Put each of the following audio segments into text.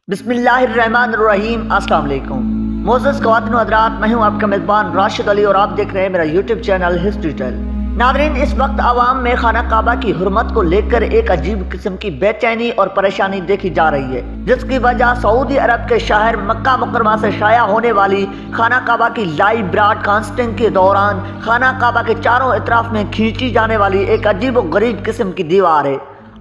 بسم اللہ الرحمن الرحیم۔ السلام علیکم معزز خواتین و حضرات، میں ہوں آپ کا میزبان راشد علی اور آپ دیکھ رہے ہیں میرا یوٹیوب چینل ہسٹری ٹیل۔ ناظرین، اس وقت عوام میں خانہ کعبہ کی حرمت کو لے کر ایک عجیب قسم کی بے چینی اور پریشانی دیکھی جا رہی ہے، جس کی وجہ سعودی عرب کے شہر مکہ مکرمہ سے شائع ہونے والی خانہ کعبہ کی لائیو براڈ کاسٹنگ کے دوران خانہ کعبہ کے چاروں اطراف میں کھینچی جانے والی ایک عجیب و غریب قسم کی دیوار ہے۔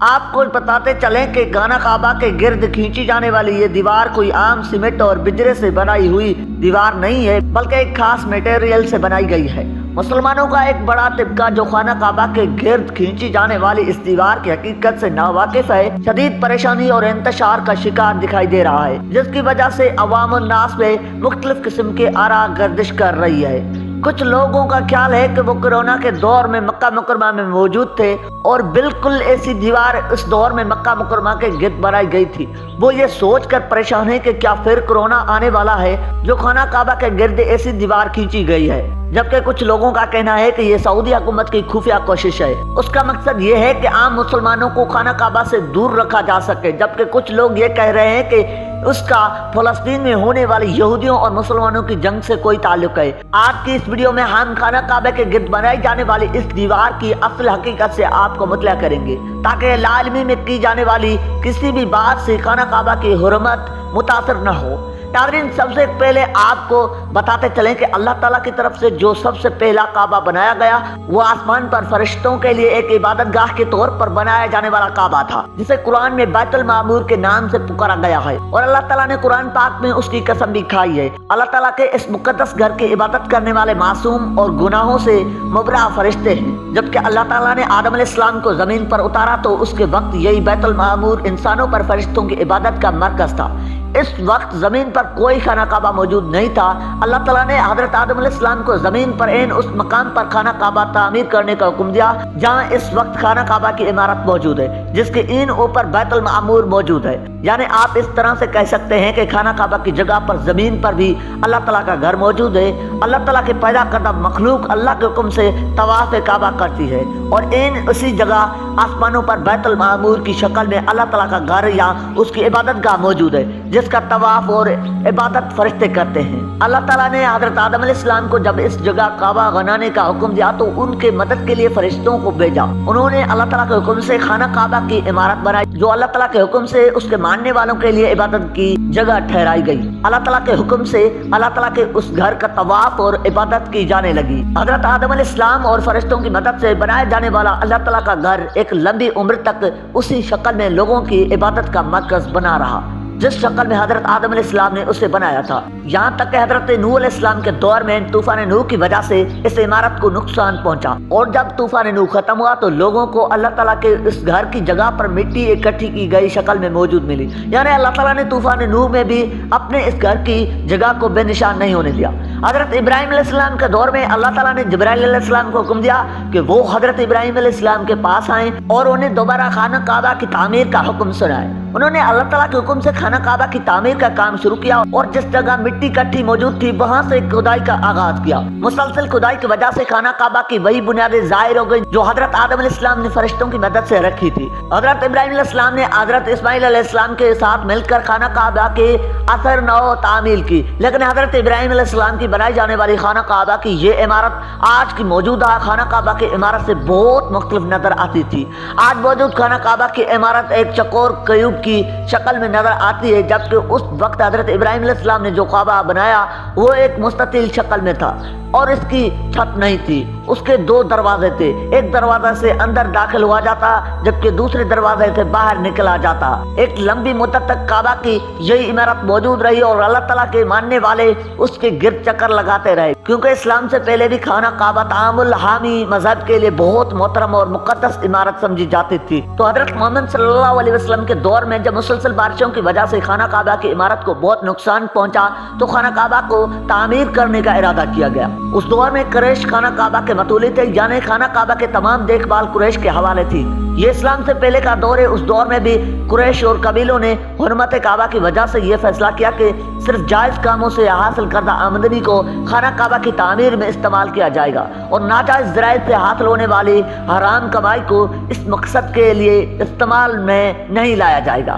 آپ کو بتاتے چلیں کہ خانہ کعبہ کے گرد کھینچی جانے والی یہ دیوار کوئی عام سیمنٹ اور بجرے سے بنائی ہوئی دیوار نہیں ہے، بلکہ ایک خاص میٹیریل سے بنائی گئی ہے۔ مسلمانوں کا ایک بڑا طبقہ جو خانہ کعبہ کے گرد کھینچی جانے والی اس دیوار کی حقیقت سے ناواقف ہے، شدید پریشانی اور انتشار کا شکار دکھائی دے رہا ہے، جس کی وجہ سے عوام الناس میں مختلف قسم کے آراء گردش کر رہی ہے۔ کچھ لوگوں کا خیال ہے کہ وہ کرونا کے دور میں مکہ مکرمہ میں موجود تھے اور بالکل ایسی دیوار اس دور میں مکہ مکرمہ کے گرد بنائی گئی تھی۔ وہ یہ سوچ کر پریشان ہے کہ کیا پھر کرونا آنے والا ہے جو خانہ کعبہ کے گرد ایسی دیوار کھینچی گئی ہے، جبکہ کچھ لوگوں کا کہنا ہے کہ یہ سعودی حکومت کی خفیہ کوشش ہے۔ اس کا مقصد یہ ہے کہ عام مسلمانوں کو خانہ کعبہ سے دور رکھا جا سکے، جبکہ کچھ لوگ یہ کہہ رہے ہیں کہ اس کا فلسطین میں ہونے والی یہودیوں اور مسلمانوں کی جنگ سے کوئی تعلق ہے۔ آج کی اس ویڈیو میں ہم خانہ کعبہ کے گرد بنائی جانے والی اس دیوار کی اصل حقیقت سے آپ کو مطلع کریں گے، تاکہ لا علمی میں کی جانے والی کسی بھی بات سے خانہ کعبہ کی حرمت متاثر نہ ہو۔ ناظرین، سب سے پہلے آپ کو بتاتے چلیں کہ اللہ تعالیٰ کی طرف سے جو سب سے پہلا کعبہ بنایا گیا وہ آسمان پر فرشتوں کے لیے ایک عبادت گاہ کے طور پر بنایا جانے والا کعبہ تھا، جسے قرآن میں بیت المعمور کے نام سے پکارا گیا ہے، اور اللہ تعالیٰ نے قرآن پاک میں اس کی قسم بھی کھائی ہے۔ اللہ تعالیٰ کے اس مقدس گھر کی عبادت کرنے والے معصوم اور گناہوں سے مبرأ فرشتے ہیں۔ جبکہ اللہ تعالیٰ نے آدم علیہ السلام کو زمین پر اتارا تو اس کے وقت یہی بیت المعمور انسانوں پر فرشتوں کی عبادت کا مرکز تھا۔ اس وقت زمین پر کوئی خانہ کعبہ موجود نہیں تھا۔ اللہ تعالیٰ نے حضرت آدم علیہ السلام کو زمین پر اس مقام پر خانہ کعبہ تعمیر کرنے کا حکم دیا جہاں اس وقت خانہ کعبہ کی عمارت موجود ہے، جس کے اوپر بیت المعمور موجود ہے۔ یعنی آپ اس طرح سے کہہ سکتے ہیں کہ خانہ کعبہ کی جگہ پر زمین پر بھی اللہ تعالیٰ کا گھر موجود ہے۔ اللہ تعالیٰ کے پیدا کردہ مخلوق اللہ کے حکم سے طواف کعبہ کرتی ہے، اور اسی جگہ آسمانوں پر بیت المعمور کی شکل میں اللہ تعالیٰ کا گھر یا اس کی عبادت گاہ موجود ہے، جس کا طواف اور عبادت فرشتے کرتے ہیں۔ اللہ تعالیٰ نے حضرت آدم علیہ السلام کو جب اس جگہ کعبہ بنانے کا حکم دیا تو ان کے مدد کے لیے فرشتوں کو بھیجا۔ انہوں نے اللہ تعالیٰ کے حکم سے خانہ کعبہ کی عمارت بنائی، جو اللہ تعالیٰ کے حکم سے اس کے ماننے والوں کے لیے عبادت کی جگہ ٹھہرائی گئی۔ اللہ تعالیٰ کے حکم سے اللہ تعالیٰ کے اس گھر کا طواف اور عبادت کی جانے لگی۔ حضرت آدم علیہ السلام اور فرشتوں کی مدد سے بنایا جانے والا اللہ تعالیٰ کا گھر ایک لمبی عمر تک اسی شکل میں لوگوں کی عبادت کا مرکز بنا رہا جس شکل میں حضرت آدم علیہ السلام نے اسے بنایا تھا، یہاں تک کہ حضرت نوح علیہ السلام کے دور میں طوفان نوح کی وجہ سے اس عمارت کو نقصان پہنچا، اور جب طوفان نوح ختم ہوا تو لوگوں کو اللہ تعالیٰ کے اس گھر کی جگہ پر مٹی اکٹھی کی گئی شکل میں موجود ملی۔ یعنی اللہ تعالیٰ نے طوفان نوح میں بھی اپنے اس گھر کی جگہ کو بے نشان نہیں ہونے دیا۔ حضرت ابراہیم علیہ السلام کے دور میں اللہ تعالیٰ نے جبرائیل علیہ السلام کو حکم دیا کہ وہ حضرت ابراہیم علیہ السلام کے پاس آئیں اور انہیں دوبارہ خانہ کعبہ کی تعمیر کا حکم سنائے۔ انہوں نے اللہ تعالیٰ کے حکم سے خانہ کعبہ کی تعمیر کا کام شروع کیا اور جس جگہ مٹی کٹھی موجود تھی وہاں سے کھدائی کا آغاز کیا۔ مسلسل کھدائی کی وجہ سے خانہ کعبہ کی وہی بنیادیں ظاہر ہو گئی جو حضرت آدم علیہ السلام نے فرشتوں کی مدد سے رکھی تھی۔ حضرت ابراہیم علیہ السلام نے حضرت اسماعیل علیہ السلام کے ساتھ مل کر خانہ کعبہ کے اثر نو تعمیل کی، لیکن حضرت ابراہیم علیہ السلام کی بنائی جانے والی خانہ کعبہ کی یہ عمارت آج کی موجودہ خانہ کعبہ کی عمارت سے بہت مختلف نظر آتی تھی۔ آج موجود خانہ کعبہ کی عمارت ایک چکور کیوب کی شکل میں نظر آتی ہے، جبکہ اس وقت حضرت ابراہیم علیہ السلام نے جو کعبہ بنایا وہ ایک مستطیل شکل میں تھا اور اس کی چھت نہیں تھی۔ اس کے دو دروازے تھے، ایک دروازہ سے اندر داخل ہوا جاتا جبکہ دوسرے دروازے سے باہر نکلا جاتا۔ ایک لمبی مدت تک کعبہ کی یہی عمارت موجود رہی اور اللہ تعالیٰ کے ماننے والے اس کے گرد چکر لگاتے رہے، کیونکہ اسلام سے پہلے بھی خانہ کعبہ تعامل حامی مذہب کے لیے بہت محترم اور مقدس عمارت سمجھی جاتی تھی۔ تو حضرت محمد صلی اللہ علیہ وسلم کے دور میں جب مسلسل بارشوں کی وجہ سے خانہ کعبہ کی عمارت کو بہت نقصان پہنچا تو خانہ کعبہ کو تعمیر کرنے کا ارادہ کیا گیا۔ اس دور میں قریش خانہ کعبہ کے متولی تھے، یعنی خانہ کعبہ کے تمام دیکھ بھال قریش کے حوالے تھی۔ یہ اسلام سے پہلے کا دور ہے۔ اس دور میں بھی قریش اور قبیلوں نے حرمت کعبہ کی وجہ سے یہ فیصلہ کیا کہ صرف جائز کاموں سے حاصل کردہ آمدنی کو خانہ کعبہ کی تعمیر میں استعمال کیا جائے گا، اور ناجائز ذرائع سے حاصل ہونے والی حرام کمائی کو اس مقصد کے لیے استعمال میں نہیں لایا جائے گا۔